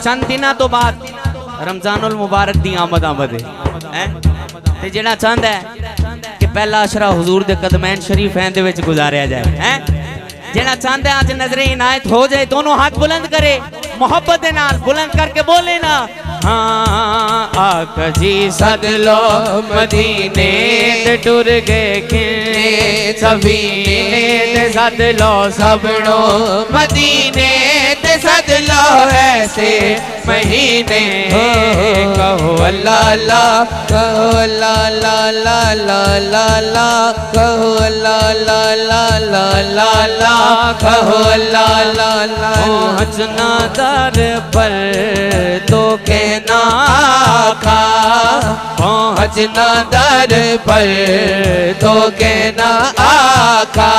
चंद दिना तो बाद रमजानुल मुबारक दी आमद है ते जेड़ा चंद है कि पहला अशरा हुजूर दे कदमैन शरीफैन दे विच गुजारिया जाए हैं। जेड़ा चंद है आज नजरे इनायत हो जाए, दोनों हाथ बुलंद करे, मोहब्बत दे नाल बुलंद करके बोले ना, हाँ आका जी सद लो मदीने ते टुर गए किने सफीने ते सद लो सबनो मदीने ते सद लो ऐसे महीने। कहो अल्लाह अल्लाह, कहो अल्लाह अल्लाह अल्लाह अल्लाह अल्लाह, कहो अल्लाह अल्लाह अल्लाह अल्लाह अल्लाह, कहो अल्लाह अल्लाह अल्लाह। पहुँचना दर पर तो कहना आका, पहुँचना दर पर तो कहना आका,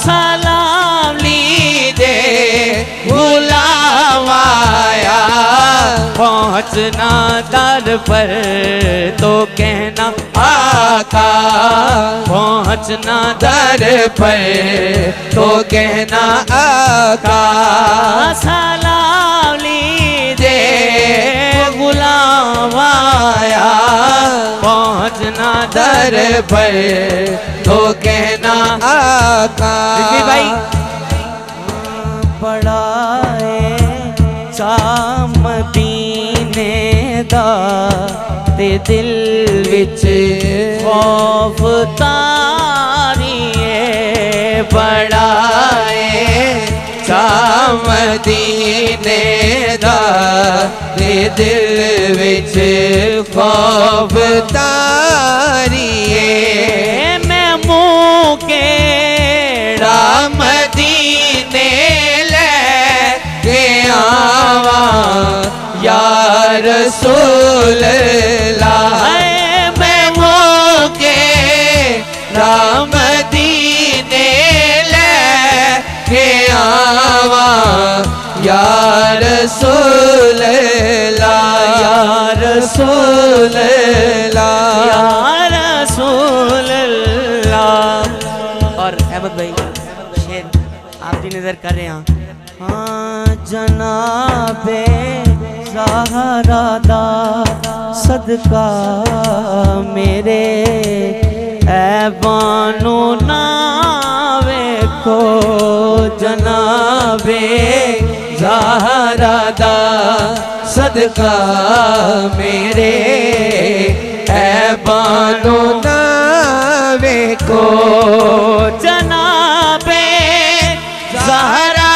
सलाम लीजे गुलाम आया। पहुँचना दर पर तो कहना आका, पहुँचना दर पर तो कहना आका, सलाम लीजे गुलाम आया। पहुँचना दर पर तो कहना आका। भाई बड़ा मदीने दा ते दिल विच खौफ तारिए, बड़ा चा मदीने दा ते दिल विच खौफ तारिए। मैं मुँह के मदीने आवा या रसूल अल्लाह, मैं मोके राम दीने लेके आवा या रसूल अल्लाह, या रसूल अल्लाह, या रसूल अल्लाह। और अहमद भाई शेर आप भी नजर कर रहे हैं। हाँ जनाबे ज़हरा दा सदका मेरे ऐबानो ना वेखो, जनाबे ज़हरा दा सदका मेरे ऐबानो ना वेखो, जनाबे ज़हरा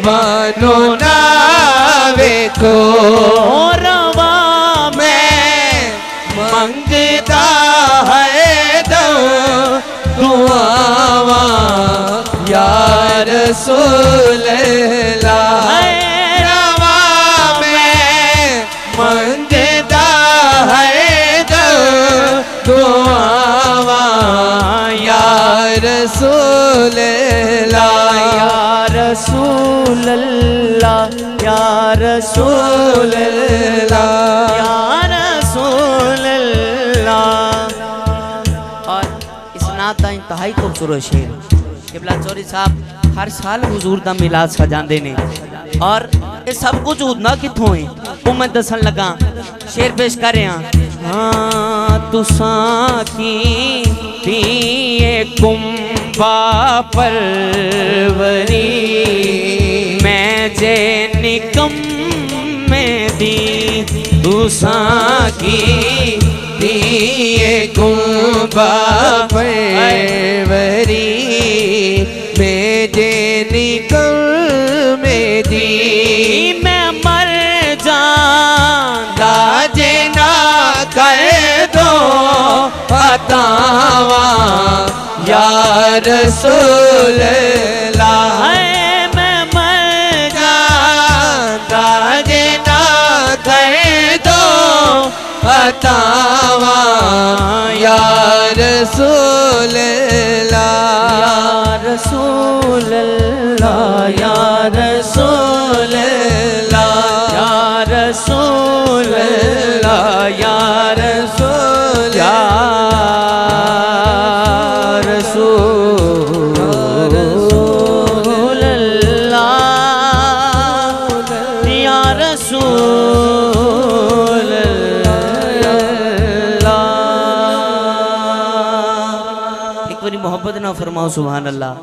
बनो ना वेखो, रवा मैं मंगता है दो दुआवा या रसूल अल्लाह, रवा मैं मंगता है दो दुआवा या रसूल अल्लाह, या रसूल अल्लाह, या रसूल अल्लाह, या रसूल अल्लाह। और इस नात का इंतहाई खूबसूरत शेर किबला चौधरी साहब हर साल हुजूर दा मिलाद सजांदे ने, और ये सब कुछ उतना किथों है वो मैं दसन लगा। शेर पेश कर रहे हैं। हाँ तुसां की दिए कुंभा परवरी, मैं जे निकम में दी तुसां की दिए कुंभा परवरी, मैं जे निकम में दी। मैं मर जांदा जे ना कर दो बतावा या रसूल अल्लाह, मैं मर जाता जे ना कर दो बतावा या रसूल अल्लाह, या रसूल अल्लाह, या रसूल अल्लाह, या रसूल अल्लाह, या रसूल, या रसूल अल्लाह या रसूल अल्लाह। एक बारी मोहब्बत ना फरमाओ सुभान अल्लाह।